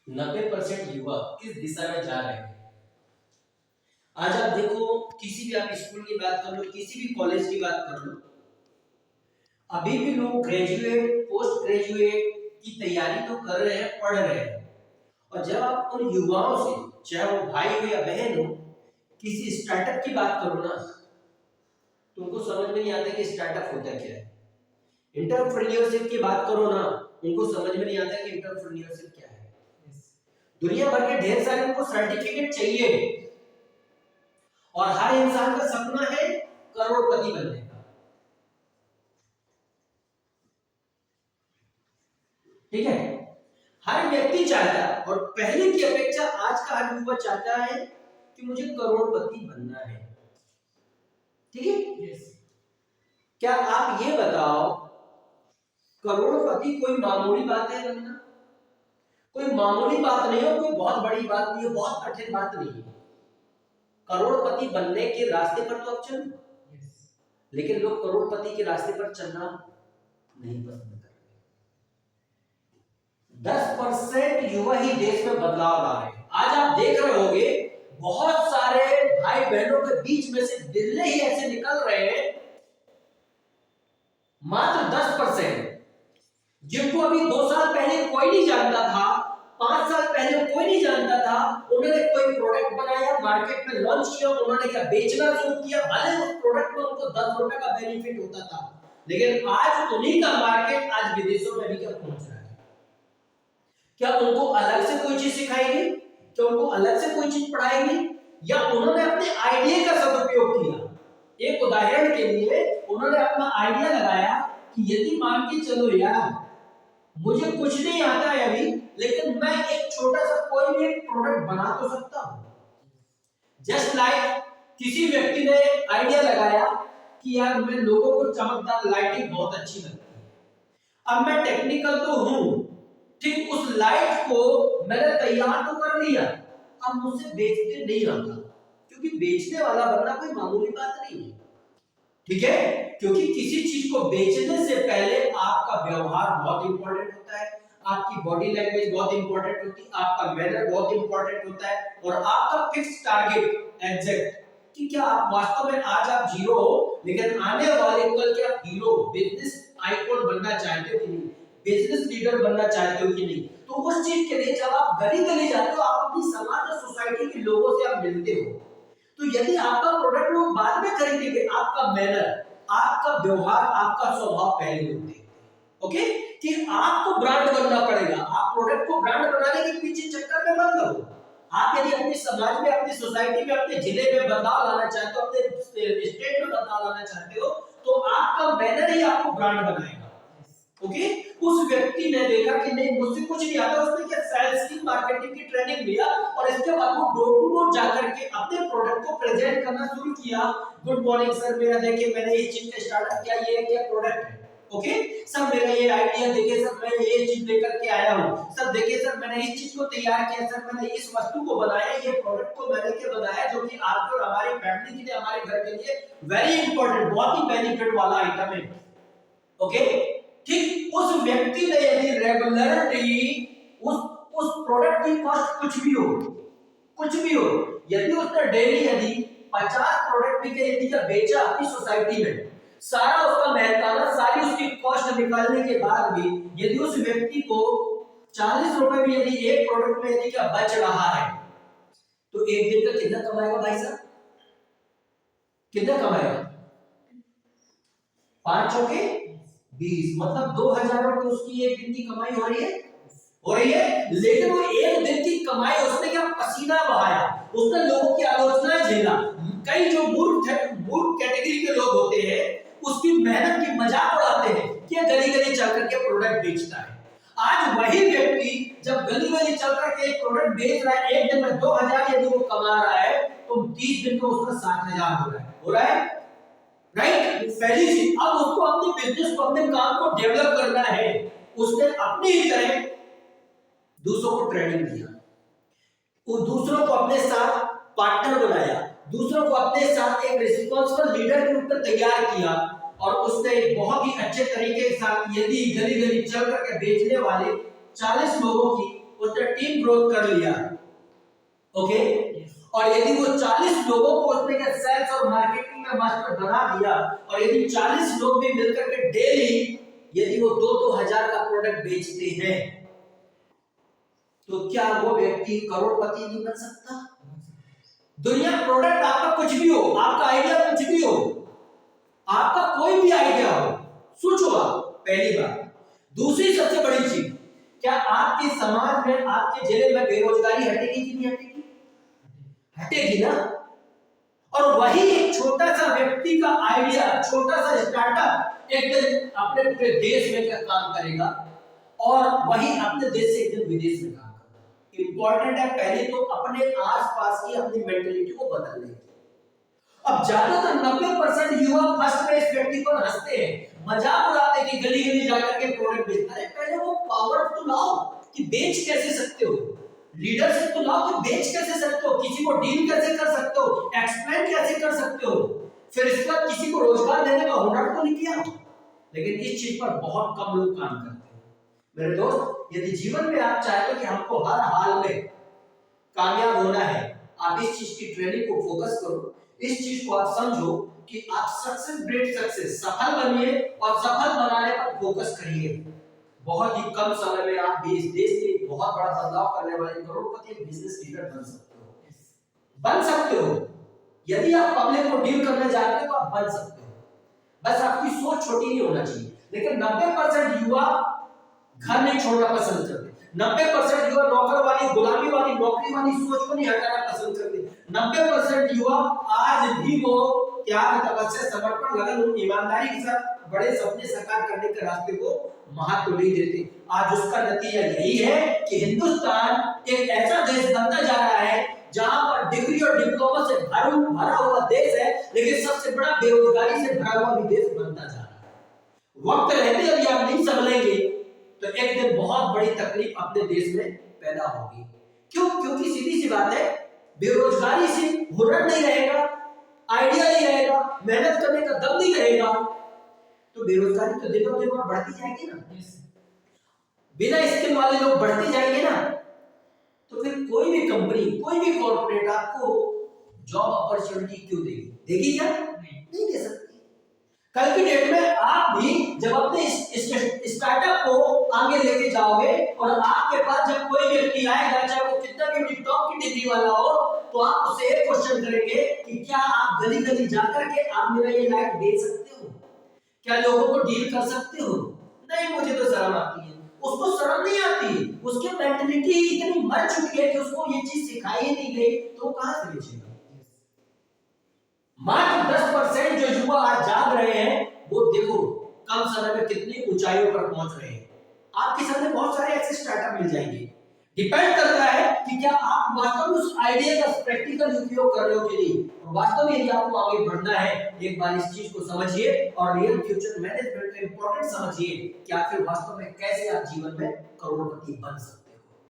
90% युवा किस दिशा में जा रहे हैं। आज आप देखो, किसी भी आप स्कूल की बात कर लो, किसी भी कॉलेज की बात कर लो, अभी भी लोग ग्रेजुएट पोस्ट ग्रेजुएट की तैयारी तो कर रहे हैं, पढ़ रहे हैं। और जब आप उन युवाओं से, चाहे वो भाई हो या बहन हो, किसी स्टार्टअप की बात करो ना, तो उनको समझ में नहीं आता कि स्टार्टअप होता क्या है। एंटरप्रेन्योरशिप की बात करो ना, उनको समझ में नहीं आता कि एंटरप्रेन्योरशिप क्या है। दुनिया भर के ढेर सारे उनको सर्टिफिकेट चाहिए और हर इंसान का सपना है करोड़पति बनने का। ठीक है, हर व्यक्ति चाहता है और पहले की अपेक्षा आज का हर युवा चाहता है कि मुझे करोड़पति बनना है। ठीक है, क्या आप ये बताओ, करोड़पति कोई मामूली बात है बनना? कोई मामूली बात नहीं है, कोई बहुत बड़ी बात नहीं है, बहुत कठिन बात नहीं है। करोड़पति बनने के रास्ते पर तो आप चलो, लेकिन लोग करोड़पति के रास्ते पर चलना नहीं पसंद करते। 10% युवा ही देश में बदलाव ला रहे हैं। आज आप देख रहे होंगे, बहुत सारे भाई बहनों के बीच में से बिल्ले ही ऐसे निकल रहे हैं, मात्र 10%, जिनको अभी 2 साल पहले कोई नहीं जानता था, 5 साल पहले कोई नहीं जानता था, उन्होंने कोई प्रोडक्ट बनाया, मार्केट में लॉन्च किया, उन्होंने क्या बेचना शुरू किया। भले उस प्रोडक्ट में उनको 10 रुपए का बेनिफिट होता था, लेकिन आज उन्हीं का मार्केट आज विदेशों में भी क्या पहुंच रहा है। क्या उनको अलग से कोई चीज सिखाएंगे? क्या उनको अलग से कोई चीज पढ़ाएंगे? या उन्होंने अपने आइडिया का सदुपयोग किया? एक उदाहरण के लिए, उन्होंने अपना आइडिया लगाया कि यदि मान के चलो यार, मुझे कुछ नहीं आता है अभी, लेकिन मैं एक छोटा सा कोई भी एक प्रोडक्ट बना तो सकता हूं। जस्ट लाइक किसी व्यक्ति ने आइडिया लगाया कि यार मैं लोगों को चमकदार लाइटिंग बहुत अच्छी लगती है, अब मैं टेक्निकल तो हूं, ठीक, उस लाइट को मैंने तैयार तो कर लिया, अब मुझसे बेचते नहीं आता, क्योंकि बेचने वाला बनना कोई मामूली बात नहीं है। ठीक है, क्योंकि किसी चीज को बेचने से पहले आपका व्यवहार बहुत इंपॉर्टेंट होता है, आपकी बॉडी लैंग्वेज बहुत इंपॉर्टेंट होती है, आपका मैनर बहुत इंपॉर्टेंट होता है, और आपका फिक्स टारगेट एग्जैक्ट कि क्या आप वास्तव में आज आप जीरो हो, लेकिन आने वाले कल के आप हीरो, बिजनेस आइकॉन बनना चाहते हो कि नहीं, बिजनेस लीडर बनना चाहते हो कि नहीं। तो उस चीज के लिए जब आप गली गली जाते हो, आप अपनी समाज और सोसाइटी के लोगों से आप मिलते हो, तो यदि आपका प्रोडक्ट लोग बाद में खरीदेंगे, आपका मैनर, आपका व्यवहार, आपका स्वभाव पहले लोग देखते हैं। ओके, कि आपको ब्रांड बनना पड़ेगा। आप प्रोडक्ट को ब्रांड बनाने के पीछे चक्कर में मत लगो। आप यदि अपने समाज में, अपनी सोसाइटी में, अपने जिले में बदलाव लाना चाहते हो, अपने स्टेट में बदलाव लाना चाहते हो, तो आपका मैनर ही आपको ब्रांड बनाएगा। ओके, उस व्यक्ति ने देखा कि नहीं, मुझसे कुछ नहीं आता, उसने क्या सेल्स की, मार्केटिंग की ट्रेनिंग लिया, और इसके बाद वो डोर टू डोर जाकर के अपने प्रोडक्ट को प्रेजेंट करना शुरू किया। गुड मॉर्निंग सर, मेरा देखिए मैंने इस चीज का स्टार्टअप किया, ये क्या प्रोडक्ट है। ओके सर, मेरा ये आइडिया देखिए सर, मैं ये चीज लेकर के आया हूँ सर, देखिए सर मैंने इस चीज को तैयार किया सर, मैंने इस वस्तु को बनाया, ये प्रोडक्ट को मैंने क्या बनाया, जो कि आपके और हमारी फैमिली के लिए, हमारे घर के लिए वेरी इंपॉर्टेंट, बहुत ही बेनिफिट वाला आइटम है। ओके, ठीक, उस व्यक्ति ने यदि रेगुलरली उस प्रोडक्ट की कॉस्ट कुछ भी हो, यदि उसने डेली यदि 50 प्रोडक्ट भी यदि का बेचा अपनी सोसाइटी में, सारा उसका मेहनताना, सारी उसकी कॉस्ट निकालने के बाद भी यदि उस व्यक्ति को 40 रुपए भी यदि एक प्रोडक्ट में यदि का बच रहा है, तो एक दिन का कितना कमाएगा भाई साहब? कितना कमाएगा? 5 चौके 20, मतलब 2000 रुपए उसकी एक दिन की कमाई हो रही है। लेकिन वो एक दिन की कमाई, उसने क्या पसीना बहाया, उसने लोगों की आलोचनाएं झेला। कई जो मूर्ख कैटेगरी के लोग होते हैं, उसकी मेहनत की मजाक उड़ाते हैं कि गली गली चल करके प्रोडक्ट बेचता है। आज वही व्यक्ति जब गली गली चल करके एक प्रोडक्ट बेच रहा है, एक दिन में 2000 यदि वो कमा रहा है, तो 30 दिन में उसका 60,000 हो रहा है। राइट, पहली चीज, अब उसको अपने बिजनेस को, अपने काम को डेवलप करना है। उसने अपनी ही तरह दूसरों को ट्रेनिंग दिया, वो दूसरों को अपने साथ पार्टनर बनाया, दूसरों को अपने साथ एक रिस्पांसिबल लीडर के रूप में तैयार किया, और उसने एक बहुत ही अच्छे तरीके के साथ यदि गली गली चल करके बेचने वाले 40 लोगों की उसने टीम ग्रोथ कर लिया, ओके। और यदि वो 40 लोगों को उसने क्या सेल्स और मार्केटिंग में मास्टर बना दिया, और यदि 40 लोग भी मिलकर के डेली यदि वो 2-2 हजार का प्रोडक्ट बेचते हैं, तो क्या वो व्यक्ति करोड़पति नहीं बन सकता? दुनिया प्रोडक्ट आपका कुछ भी हो, आपका आइडिया कुछ भी हो, आपका कोई भी आइडिया हो, सोचो आप, पहली बात। दूसरी सबसे बड़ी चीज, क्या आपके समाज में, आपके जिले में बेरोजगारी हटेगी कि नहीं हटेगी? हटेगी ना। और वही एक छोटा सा व्यक्ति का आइडिया, छोटा सा स्टार्टअप एक दिन अपने पूरे देश में क्या काम करेगा, और वही अपने देश से एक दिन विदेश में काम करेगा। इंपॉर्टेंट है पहले तो अपने आसपास की अपनी मेंटेलिटी को बदलने। अब ज्यादातर 90% युवा फर्स्ट में इस व्यक्ति पर हंसते हैं, मजाक उड़ाते हैं कि गली गली जाकर के प्रोडक्ट बेचता है। पहले वो पावर तो लाओ कि बेच कैसे सकते हो, लीडरशिप तो लाओ कि बेच कैसे सकते हो, किसी को डील कैसे कर सकते हो, एक्सप्लेन कैसे कर सकते हो, फिर इस पर किसी को रोजगार देने का हुनर तो नहीं किया। लेकिन इस चीज पर बहुत कम लोग काम करते हैं। मेरे दोस्त, यदि जीवन में आप चाहते हो कि हमको हर हाल में कामयाब होना है, आप इस चीज की ट्रेनिंग को फोकस करो, इस चीज को आप समझो कि आप सक्सेस ब्रेड सक्सेस, सफल बनिए और सफल बनाने पर फोकस करिए। बहुत ही कम समय में आप भी इस देश के बहुत बड़ा बदलाव करने वाले करोड़पति बिजनेस लीडर बन सकते हो, बन सकते हो। यदि आप पब्लिक को डील करना चाहते हो तो आप बन सकते हो, बस आपकी सोच छोटी नहीं होना चाहिए। लेकिन 90% युवा घर नहीं छोड़ना पसंद करते, 90% युवा नौकर वाली, गुलामी वाली, नौकरी वाली सोच को नहीं हटाना पसंद करते, 90% युवा आज भी वो त्याग, तपस्या, समर्पण, लगन, ईमानदारी के साथ बड़े सपने साकार करने के रास्ते को महत्व नहीं देते। आज उसका नतीजा यही है कि हिंदुस्तान एक ऐसा देश बनता जा रहा है जहां पर डिग्री और डिप्लोमा से भरा हुआ देश है, लेकिन सबसे बड़ा बेरोजगारी से भरा हुआ भी देश बनता जा रहा है। वक्त रहते यदि आप नहीं संभलेंगे तो एक दिन बहुत बड़ी तकलीफ अपने देश में पैदा होगी। क्यों? क्योंकि सीधी सी बात है, बेरोजगारी से हुनर नहीं रहेगा, आइडिया नहीं रहेगा, मेहनत करने का दम नहीं रहेगा, तो बेरोजगारी तो दिनों दिन और बढ़ती जाएगी ना। बिना स्किल वाले लोग बढ़ते जाएंगे ना, तो फिर कोई भी कंपनी, कोई भी कॉर्पोरेट आपको जॉब अपॉर्चुनिटी क्यों देगी? देगी क्या? नहीं दे सकती। कल की डेट में आप भी जब अपने स्टार्टअप को आगे लेके जाओगे और आपके पास जब कोई व्यक्ति आएगा, चाहे वो कितना भी टॉप की डिग्री वाला हो, तो आप उससे एक क्वेश्चन करेंगे कि क्या आप गली गली जाकर के आप मेरा ये लाइट बेच सकते हो? क्या लोगों को डील कर सकते हो? नहीं, मुझे तो शर्म आती है। उसको शर्म नहीं आती, उसकी मेंटलिटी इतनी मर चुकी है कि उसको ये चीज सिखाई नहीं गई, तो कहां से बेचेगा? मात्र 10% जो युवा आज जाग रहे हैं, वो देखो कम समय में कितनी ऊंचाइयों पर पहुंच रहे हैं। आपके सामने बहुत सारे ऐसे स्टार्टअप मिल जाएंगे। डिपेंड करता है कि क्या आप वास्तव में उस आइडिया का प्रैक्टिकल उपयोग कर रहे हो कि नहीं। और वास्तव में यदि आपको आगे बढ़ना है, एक बार इस चीज को समझिए और रियल फ्यूचर मैनेजमेंट का इंपॉर्टेंट समझिए कि आखिर वास्तव में कैसे आप जीवन में करोड़पति बन सकते हैं।